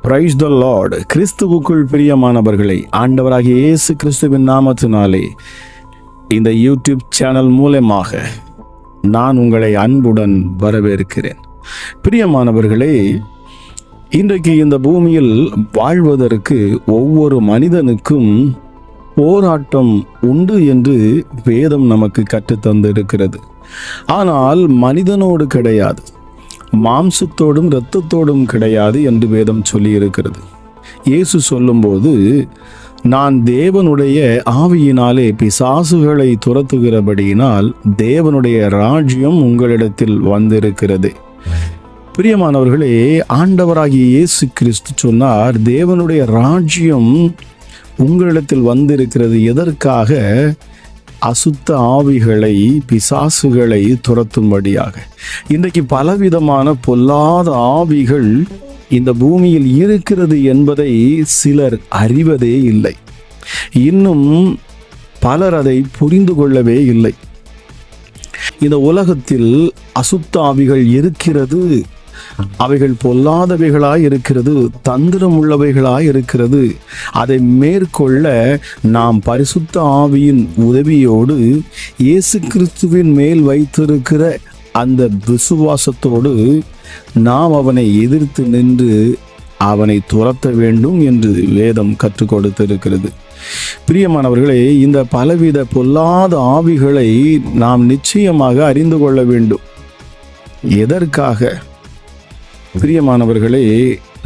Praise the Lord. கிறிஸ்துவுக்குள் பிரியமானவர்களை, ஆண்டவராகிய இயேசு கிறிஸ்துவின் நாமத்தினாலே இந்த யூடியூப் சேனல் மூலமாக நான் உங்களை அன்புடன் வரவேற்கிறேன். பிரியமானவர்களே, இன்றைக்கு இந்த பூமியில் வாழ்வதற்கு ஒவ்வொரு மனிதனுக்கும் போராட்டம் உண்டு என்று வேதம் நமக்கு கற்றுத்தந்திருக்கிறது. ஆனால் மனிதனோடு கிடையாது, மாம்சத்தோடும் இரத்தத்தோடும் கிடையாது என்று வேதம் சொல்லி இருக்கிறது. இயேசு சொல்லும்போது, நான் தேவனுடைய ஆவியினாலே பிசாசுகளை துரத்துகிறபடியினால் தேவனுடைய ராஜ்யம் உங்களிடத்தில் வந்திருக்கிறது. பிரியமானவர்களே, ஆண்டவராகிய இயேசு கிறிஸ்து சொன்னார், தேவனுடைய ராஜ்யம் உங்களிடத்தில் வந்திருக்கிறது. எதற்காக? அசுத்த ஆவிகளை, பிசாசுகளை துரத்தும்படியாக. இன்றைக்கு பலவிதமான பொல்லாத ஆவிகள் இந்த பூமியில் இருக்கிறது என்பதை சிலர் அறிவதே இல்லை. இன்னும் பலர் அதை புரிந்து கொள்ளவே இல்லை. இந்த உலகத்தில் அசுத்த ஆவிகள் இருக்கிறது. அவைகள் பொல்லாதவைகளாய் இருக்கிறது, தந்திரம் உள்ளவைகளாய் இருக்கிறது. அதை மேற்கொள்ள நாம் பரிசுத்த ஆவியின் உதவியோடு இயேசு கிறிஸ்துவின் மேல் வைத்திருக்கிற அந்த விசுவாசத்தோடு நாம் அவனை எதிர்த்து நின்று அவனை துரத்த வேண்டும் என்று வேதம் கற்றுக் கொடுத்திருக்கிறது. பிரியமானவர்களே, இந்த பலவித பொல்லாத ஆவிகளை நாம் நிச்சயமாக அறிந்து கொள்ள வேண்டும். எதற்காக? பிரியமானவர்களே,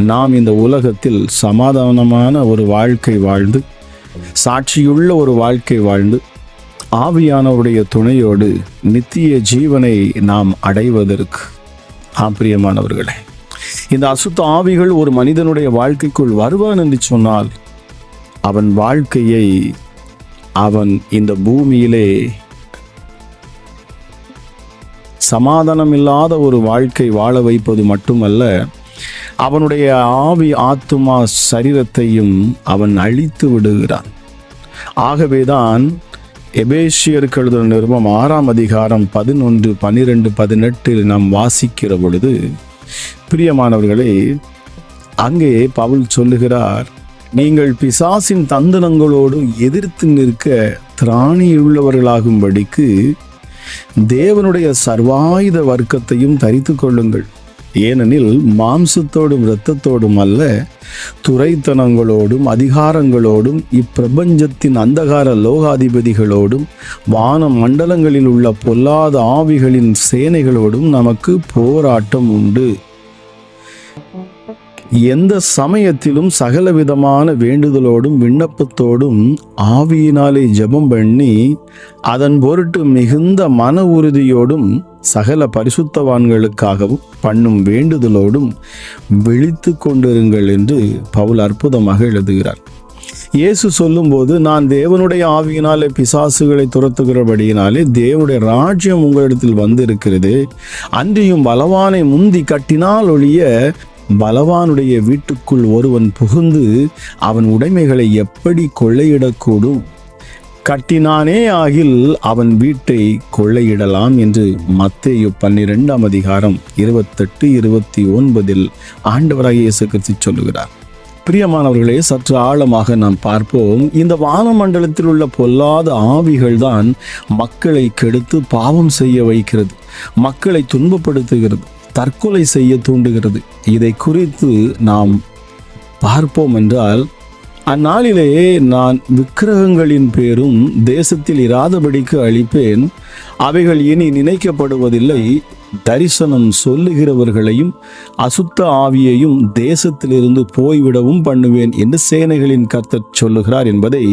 நாம் இந்த உலகத்தில் சமாதானமான ஒரு வாழ்க்கை வாழ்ந்து, சாட்சியுள்ள ஒரு வாழ்க்கை வாழ்ந்து, ஆவியானவருடைய துணையோடு நித்திய ஜீவனை நாம் அடைவதற்கு. பிரியமானவர்களே, இந்த அசுத்த ஆவிகள் ஒரு மனிதனுடைய வாழ்க்கைக்குள் வருவான் என்று சொன்னால் அவன் வாழ்க்கையை அவன் இந்த பூமியிலே சமாதானம் இல்லாத ஒரு வாழ்க்கை வாழ வைப்பது மட்டுமல்ல, அவனுடைய ஆவி, ஆத்துமா, சரீரத்தையும் அவன் அழித்து விடுகிறான். ஆகவேதான் எபேசியருக்கு எழுதின நிருபம் 6ஆம் அதிகாரம் 11, 12, 18 நாம் வாசிக்கிற பொழுது, பிரியமானவர்களே, அங்கே பவுல் சொல்லுகிறார், நீங்கள் பிசாசின் தந்திரங்களோடு எதிர்த்து நிற்க திராணியுள்ளவர்களாகும்படிக்கு தேவனுடைய சர்வாயுத வர்க்கத்தையும் தரித்து கொள்ளுங்கள். ஏனெனில் மாம்சத்தோடும் இரத்தத்தோடும் அல்ல, துரைத்தனங்களோடும் அதிகாரங்களோடும் இப்பிரபஞ்சத்தின் அந்தகார லோகாதிபதிகளோடும் வான மண்டலங்களில் உள்ள பொல்லாத ஆவிகளின் சேனைகளோடும் நமக்கு போராட்டம் உண்டு. எந்த சமயத்திலும் சகலவிதமான வேண்டுதலோடும் விண்ணப்பத்தோடும் ஆவியினாலே ஜெபம் பண்ணி அதன் பொருட்டு மிகுந்த மன உறுதியோடும் சகல பரிசுத்தவான்களுக்காகவும் பண்ணும் வேண்டுதலோடும் விழித்து கொண்டிருங்கள் என்று பவுல் அற்புதமாக எழுதுகிறார். இயேசு சொல்லும்போது, நான் தேவனுடைய ஆவியினாலே பிசாசுகளை துரத்துகிறபடியினாலே தேவனுடைய ராஜ்யம் உங்களிடத்தில் வந்திருக்கிறது. அன்றியும் பலவானை முந்தி கட்டினால் ஒழிய பலவானுடைய வீட்டுக்குள் ஒருவன் புகுந்து அவன் உடைமைகளை எப்படி கொள்ளையிடக்கூடும்? கட்டினானே ஆகில் அவன் வீட்டை கொள்ளையிடலாம் என்று மத்தேயு 12ஆம் அதிகாரம் 28, 29 ஆண்டவராகிய இயேசு கிறிஸ்து சொல்லுகிறார். பிரியமானவர்களே, சற்று ஆழமாக நாம் பார்ப்போம். இந்த வானமண்டலத்தில் உள்ள பொல்லாத ஆவிகள் தான் மக்களை கெடுத்து பாவம் செய்ய வைக்கிறது, மக்களை துன்பப்படுத்துகிறது, தற்கொலை செய்ய தூண்டுகிறது. இதை குறித்து நாம் பார்ப்போம் என்றால், அந்நாளிலேயே நான் விக்கிரகங்களின் பேரும் தேசத்தில் இராதபடிக்கு அழிப்பேன், அவைகள் இனி நினைக்கப்படுவதில்லை, தரிசனம் சொல்லுகிறவர்களையும் அசுத்த ஆவியையும் தேசத்திலிருந்து போய்விடவும் பண்ணுவேன் என்று சேனைகளின் கர்த்தர் சொல்லுகிறார் என்பதை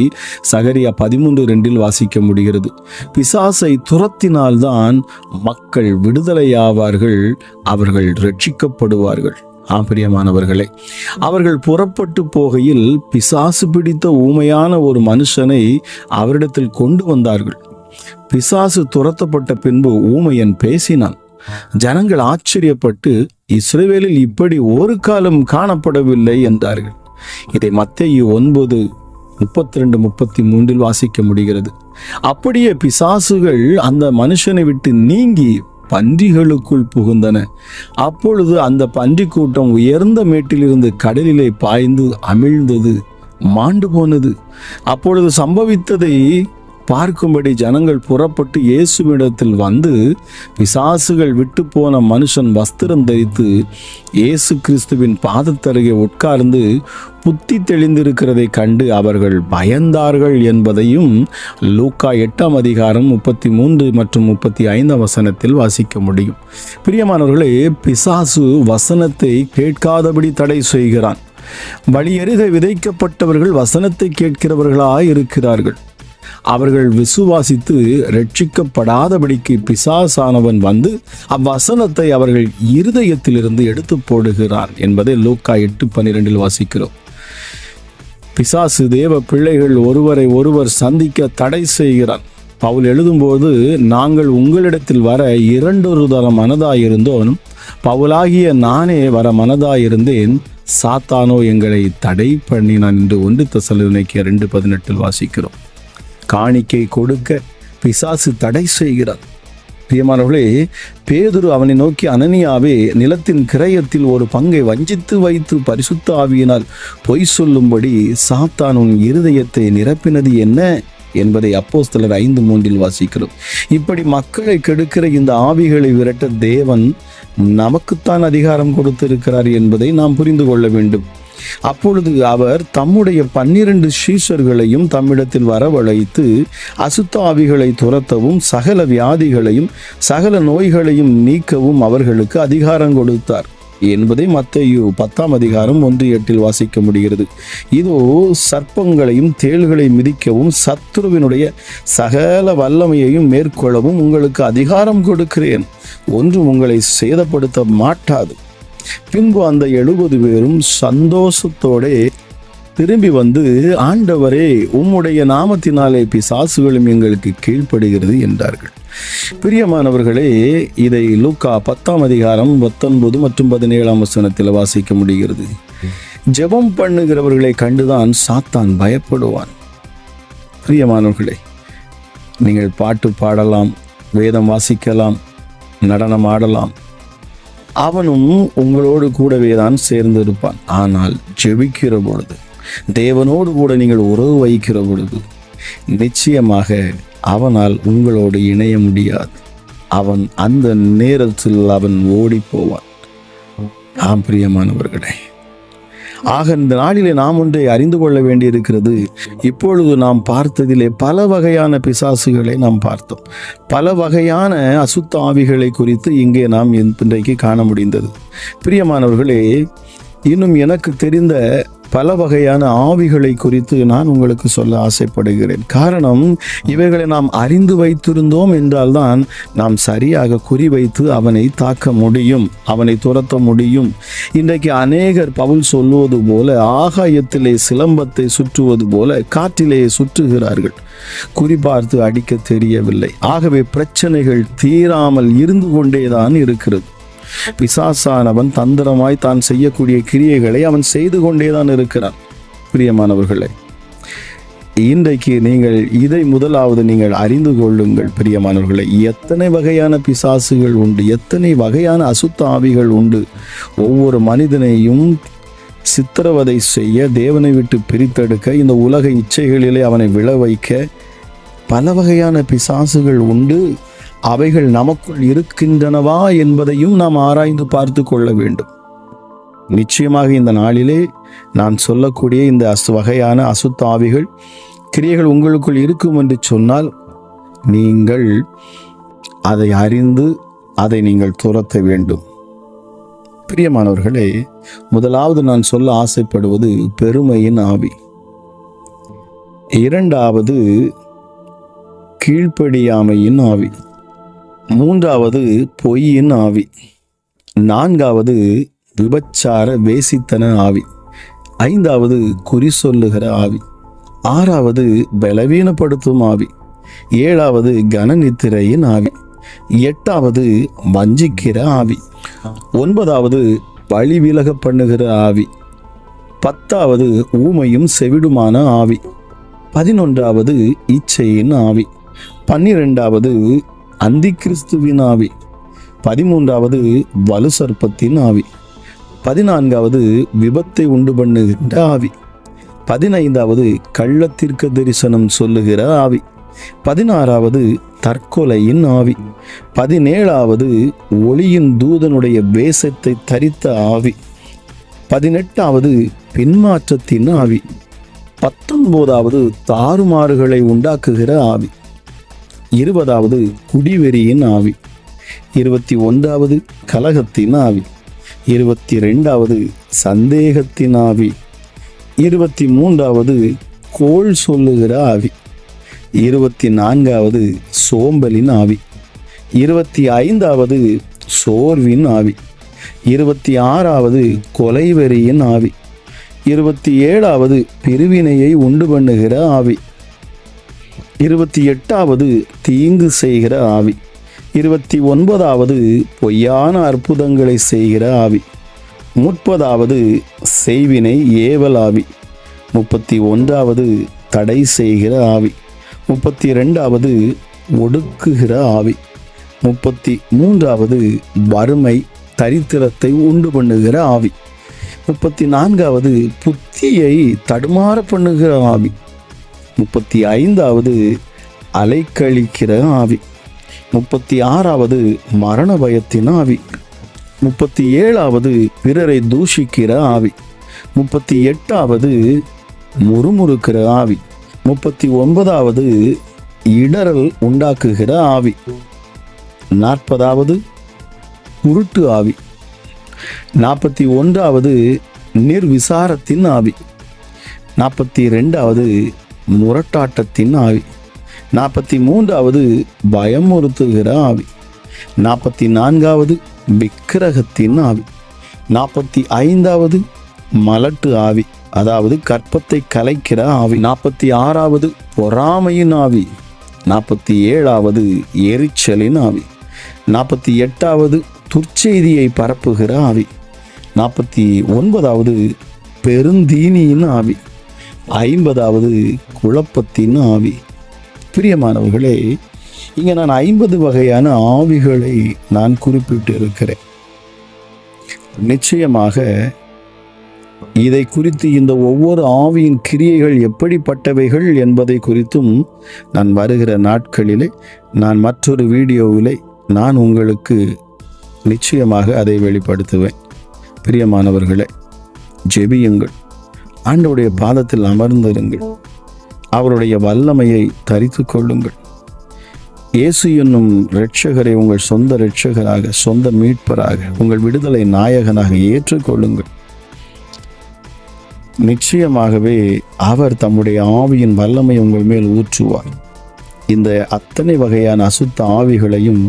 சகரியா 13:2 வாசிக்க முடிகிறது. பிசாசை துரத்தினால்தான் மக்கள் விடுதலையாவார்கள், அவர்கள் ரட்சிக்கப்படுவார்கள். பிரியமானவர்களே, அவர்கள் புறப்பட்டு போகையில் பிசாசு பிடித்த ஊமையான ஒரு மனுஷனை அவரிடத்தில் கொண்டு வந்தார்கள். பிசாசு துரத்தப்பட்ட பின்பு ஊமையன் பேசினான். ஜனங்கள் ஆச்சரியப்பட்டு, இஸ்ரவேலில் இப்படி ஒரு காலம் காணப்படவில்லை என்றார்கள். இதை மத்தேயு 9:32-33 வாசிக்க முடிகிறது. அப்படியே பிசாசுகள் அந்த மனுஷனை விட்டு நீங்கி பன்றிகளுக்குள் புகுந்தன. அப்பொழுது அந்த பன்றி கூட்டம் உயர்ந்த மேட்டிலிருந்து கடலிலே பாய்ந்து அமிழ்ந்தது, மாண்டு போனது. அப்பொழுது சம்பவித்ததை பார்க்கும்படி ஜனங்கள் புறப்பட்டு இயேசுவிடத்தில் வந்து, பிசாசுகள் விட்டு போன மனுஷன் வஸ்திரம் தரித்து இயேசு கிறிஸ்துவின் பாதத்தருகே உட்கார்ந்து புத்தி தெளிந்திருக்கிறதை கண்டு அவர்கள் பயந்தார்கள் என்பதையும் லூக்கா 8ஆம் அதிகாரம் 33 மற்றும் 35 வசனத்தில் வாசிக்க முடியும். பிரியமானவர்களே, பிசாசு வசனத்தை கேட்காதபடி தடை செய்கிறான். வழியருகே விதைக்கப்பட்டவர்கள் வசனத்தை கேட்கிறவர்களாய் இருக்கிறார்கள். அவர்கள் விசுவாசித்து ரட்சிக்கப்படாதபடிக்கு பிசாசானவன் வந்து அவ்வசனத்தை அவர்கள் இருதயத்திலிருந்து எடுத்து போடுகிறான் என்பதை லூக்கா 8:12 வாசிக்கிறோம். பிசாசு தேவ பிள்ளைகள் ஒருவரை ஒருவர் சந்திக்க தடை செய்கிறான். பவுல் எழுதும்போது, நாங்கள் உங்களிடத்தில் வர 2 தரம் மனதாயிருந்தோம், பவுலாகிய நானே வர மனதாயிருந்தேன், சாத்தானோ எங்களை தடை பண்ணினான் என்று 1 தெசலோனிக்கேயர் 2:18 வாசிக்கிறோம். காணிக்கை கொடுக்க பிசாசு தடை செய்கிறார். பிரியமானவர்களே, பேதுரு அவனை நோக்கி, அனனியாவே, நிலத்தின் கிரயத்தில் ஒரு பங்கை வஞ்சித்து வைத்து பரிசுத்த ஆவியினால் பொய் சொல்லும்படி சாத்தான் உன் இருதயத்தை நிரப்பினது என்ன என்பதை அப்போஸ்தலர் 5:3 வாசிக்கிறோம். இப்படி மக்களை கெடுக்கிற இந்த ஆவிகளை விரட்ட தேவன் நமக்குத்தான் அதிகாரம் கொடுத்திருக்கிறார் என்பதை நாம் புரிந்து கொள்ள வேண்டும். அப்பொழுது அவர் தம்முடைய 12 சீஷர்களையும் தம்மிடத்தில் வரவழைத்து அசுத்த ஆவிகளை துரத்தவும் சகல வியாதிகளையும் சகல நோய்களையும் நீக்கவும் அவர்களுக்கு அதிகாரம் கொடுத்தார் என்பதை மத்தேயு 10ஆம் அதிகாரம் 1:8 வாசிக்க முடிகிறது. இதோ, சர்ப்பங்களையும் தேள்களை மிதிக்கவும் சத்துருவினுடைய சகல வல்லமையையும் மேற்கொள்ளவும் உங்களுக்கு அதிகாரம் கொடுக்கிறேன், ஒன்றும் உங்களை சேதப்படுத்த மாட்டாது. பின்பு அந்த 70 பேரும் சந்தோஷத்தோட திரும்பி வந்து, ஆண்டவரே, உம்முடைய நாமத்தினாலே பிசாசுகளும் எங்களுக்கு கீழ்ப்படுகிறது என்றார்கள். பிரியமானவர்களே, இதை லூக்கா 10ஆம் அதிகாரம் 19 மற்றும் 17ஆம் வசனத்தில் வாசிக்க முடிகிறது. ஜெபம் பண்ணுகிறவர்களை கண்டுதான் சாத்தான் பயப்படுவான். பிரியமானவர்களே, நீங்கள் பாட்டு பாடலாம், வேதம் வாசிக்கலாம், நடனம் ஆடலாம், அவனும் உங்களோடு கூடவே தான் சேர்ந்து இருப்பான். ஆனால் ஜெபிக்கிற பொழுது, தேவனோடு கூட நீங்கள் உறவு வைக்கிற பொழுது, நிச்சயமாக அவனால் உங்களோடு இணைய முடியாது. அவன் அந்த நேரத்தில் அவன் ஓடி போவான். ஆம் பிரியமானவர்களே, ஆக இந்த நாளிலே நாம் ஒன்றை அறிந்து கொள்ள வேண்டியிருக்கிறது. இப்பொழுது நாம் பார்த்ததிலே பல வகையான பிசாசுகளை நாம் பார்த்தோம். பல வகையான அசுத்த ஆவிகளை குறித்து இங்கே நாம் இன்றைக்கு காண முடிந்தது. பிரியமானவர்களே, இன்னும் எனக்கு தெரிந்த பல வகையான ஆவிகளை குறித்து நான் உங்களுக்கு சொல்ல ஆசைப்படுகிறேன். காரணம், இவைகளை நாம் அறிந்து வைத்திருந்தோம் என்றால்தான் நாம் சரியாக குறிவைத்து அவனை தாக்க முடியும், அவனை துரத்த முடியும். இன்றைக்கு அநேகர் பவுல் சொல்லுவது போல ஆகாயத்திலே சிலம்பத்தை சுற்றுவது போல காற்றிலே சுற்றுகிறார்கள். குறிபார்த்து அடிக்க தெரியவில்லை. ஆகவே பிரச்சனைகள் தீராமல் இருந்து கொண்டேதான் இருக்கிறது. பிசாசானவன் தந்திரமாய் தான் செய்யக்கூடிய கிரியைகளை அவன் செய்து கொண்டேதான் இருக்கிறான். பிரியமானவர்களே, இன்றைக்கு நீங்கள் இதை முதலாவது நீங்கள் அறிந்து கொள்ளுங்கள். பிரியமானவர்களே, எத்தனை வகையான பிசாசுகள் உண்டு, எத்தனை வகையான அசுத்த ஆவிகள் உண்டு. ஒவ்வொரு மனிதனையும் சித்திரவதை செய்ய, தேவனை விட்டு பிரித்தெடுக்க, இந்த உலக இச்சைகளிலே அவனை விழ வைக்க பல வகையான பிசாசுகள் உண்டு. அவைகள் நமக்குள் இருக்கின்றனவா என்பதையும் நாம் ஆராய்ந்து பார்த்து கொள்ள வேண்டும். நிச்சயமாக இந்த நாளிலே நான் சொல்லக்கூடிய இந்த வகையான அசுத்த ஆவிகள் கிரியைகள் உங்களுக்குள் இருக்கும் என்று சொன்னால், நீங்கள் அதை அறிந்து அதை நீங்கள் துரத்த வேண்டும். பிரியமானவர்களே, முதலாவது நான் சொல்ல ஆசைப்படுவது பெருமையின் ஆவி. இரண்டாவது கீழ்ப்படியாமையின் ஆவி. மூன்றாவது பொய்யின் ஆவி. நான்காவது விபச்சார வேசித்தன ஆவி. ஐந்தாவது குறி சொல்லுகிற ஆவி. ஆறாவது பலவீனப்படுத்தும் ஆவி. ஏழாவது கனநித்திரையின் ஆவி. எட்டாவது வஞ்சிக்கிற ஆவி. ஒன்பதாவது வழி விலக பண்ணுகிற ஆவி. பத்தாவது ஊமையும் செவிடுமான ஆவி. 11வது இச்சையின் ஆவி. 12வது அந்தி கிறிஸ்துவின் ஆவி. 13வது வலு சர்ப்பத்தின் ஆவி. 14வது விபத்தை உண்டு பண்ணுகின்ற ஆவி. 15வது கள்ளத்திற்கு தரிசனம் சொல்லுகிற ஆவி. 16வது தற்கொலையின் ஆவி. 17வது ஒளியின் தூதனுடைய வேஷத்தை தரித்த ஆவி. 18வது பின்மாற்றத்தின் ஆவி. 19வது தாறுமாறுகளை உண்டாக்குகிற ஆவி. 20வது குடிவெறியின் ஆவி. 21வது கலகத்தின் ஆவி. 22வது சந்தேகத்தின் ஆவி. 23வது கோள் சொல்லுகிற ஆவி. 24வது சோம்பலின் ஆவி. 25வது சோர்வின் ஆவி. 26வது கொலைவெறியின் ஆவி. 27வது பிரிவினையை உண்டு பண்ணுகிற ஆவி. 28வது தீங்கு செய்கிற ஆவி. 29வது பொய்யான அற்புதங்களை செய்கிற ஆவி. 30வது செய்வினை ஏவல் ஆவி. 31வது தடை செய்கிற ஆவி. 32வது ஒடுக்குகிற ஆவி. 33வது வறுமை தரித்திரத்தை உண்டு பண்ணுகிற ஆவி. 34வது புத்தியை தடுமாற பண்ணுகிற ஆவி. 35வது அலைக்கழிக்கிற ஆவி. 36வது மரண பயத்தின் ஆவி. 37வது பிறரை தூஷிக்கிற ஆவி. 38வது முறுமுறுக்கிற ஆவி. 39வது இடரல் உண்டாக்குகிற ஆவி. 40வது உருட்டு ஆவி. 41வது நிர்விசாரத்தின் ஆவி. 42வது முரட்டாட்டத்தின் ஆவி. 43வது பயமுறுத்துகிற ஆவி. 44வது விக்கிரகத்தின் ஆவி. 45வது மலட்டு ஆவி, அதாவது கற்பத்தை கலைக்கிற ஆவி. 46வது பொறாமையின் ஆவி. 47வது எரிச்சலின் ஆவி. 48வது துர்ச்செய்தியை பரப்புகிற ஆவி. 49வது பெருந்தீனியின் ஆவி. 50வது குழப்பத்தின் ஆவி. பிரியமானவர்களே, இங்கே நான் 50 வகையான ஆவிகளை நான் குறிப்பிட்டு இருக்கிறேன். நிச்சயமாக இதை குறித்து இந்த ஒவ்வொரு ஆவியின் கிரியைகள் எப்படிப்பட்டவைகள் என்பதை குறித்தும் நான் வருகிற நாட்களிலே நான் மற்றொரு வீடியோவிலே நான் உங்களுக்கு நிச்சயமாக அதை வெளிப்படுத்துவேன். பிரியமானவர்களே, ஜெபியுங்கள், ஆண்டவருடைய பாதத்தில் அமர்ந்திருங்கள், அவருடைய வல்லமையை தரித்து கொள்ளுங்கள். இயேசு என்னும் இரட்சகரை உங்கள் சொந்த இரட்சகராக, சொந்த மீட்பராக, உங்கள் விடுதலை நாயகனாக ஏற்றுக்கொள்ளுங்கள். நிச்சயமாகவே அவர் தம்முடைய ஆவியின் வல்லமை உங்கள் மேல் ஊற்றுவார். இந்த அத்தனை வகையான அசுத்த ஆவிகளையும்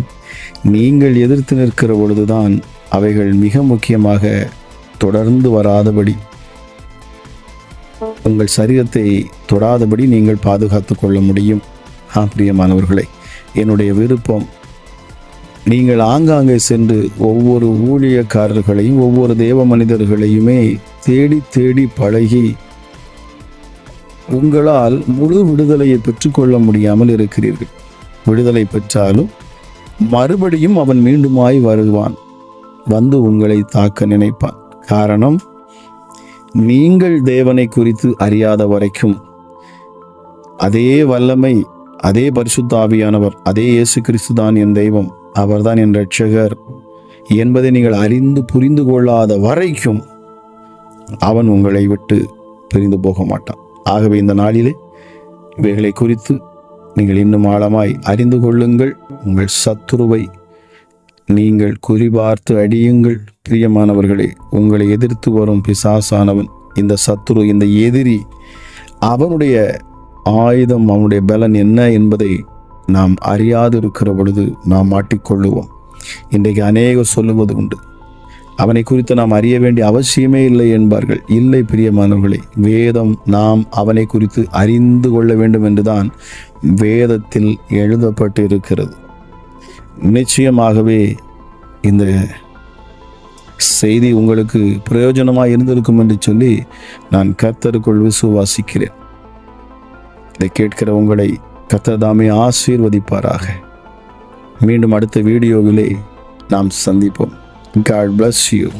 நீங்கள் எதிர்த்து நிற்கிற பொழுதுதான் அவைகள் மிக முக்கியமாக தொடர்ந்து வராதபடி, உங்கள் சரீரத்தை தொடாதபடி நீங்கள் பாதுகாத்து கொள்ள முடியும். பிரியமானவர்களே, என்னுடைய விருப்பம், நீங்கள் ஆங்காங்கே சென்று ஒவ்வொரு ஊழியக்காரர்களையும் ஒவ்வொரு தேவ மனிதர்களையுமே தேடி தேடி பழகி உங்களால் முழு விடுதலையை பெற்றுக்கொள்ள முடியாமல் இருக்கிறீர்கள். விடுதலை பெற்றாலும் மறுபடியும் அவன் மீண்டுமாய் வருவான், வந்து உங்களை தாக்க நினைப்பான். காரணம், நீங்கள் தேவனை குறித்து அறியாத வரைக்கும் அதே வல்லமை, அதே பரிசுத்த ஆவியானவர், அதே இயேசு கிறிஸ்து தான் என் தெய்வம், அவர்தான் என் இரட்சகர் என்பதை நீங்கள் அறிந்து புரிந்து கொள்ளாத வரைக்கும் அவன் உங்களை விட்டு பிரிந்து போக மாட்டான். ஆகவே இந்த நாளிலே இவைகளை குறித்து நீங்கள் இன்னும் ஆழமாய் அறிந்து கொள்ளுங்கள். உங்கள் சத்துருவை நீங்கள் குறிபார்த்து அடியுங்கள். பிரியமானவர்களே, உங்களை எதிர்த்து வரும் பிசாசானவன், இந்த சத்துரு, இந்த எதிரி, அவனுடைய ஆயுதம், அவனுடைய பலன் என்ன என்பதை நாம் அறியாது இருக்கிற பொழுது நாம் மாட்டிக்கொள்ளுவோம். இன்றைக்கு அநேகம் சொல்லுவது உண்டு, அவனை குறித்து நாம் அறிய வேண்டிய அவசியமே இல்லை என்பார்கள். இல்லை பிரியமானவர்களே, வேதம் நாம் அவனை குறித்து அறிந்து கொள்ள வேண்டும் என்றுதான் வேதத்தில் எழுதப்பட்டு இருக்கிறது. நிச்சயமாகவே இந்த செய்தி உங்களுக்கு பிரயோஜனமாக இருந்திருக்கும் என்று சொல்லி நான் கர்த்தருக்குள் விசுவாசிக்கிறேன். இதை கேட்கிற உங்களை கர்த்தர் தாமே ஆசீர்வதிப்பாராக. மீண்டும் அடுத்த வீடியோவிலே நாம் சந்திப்போம். God bless you.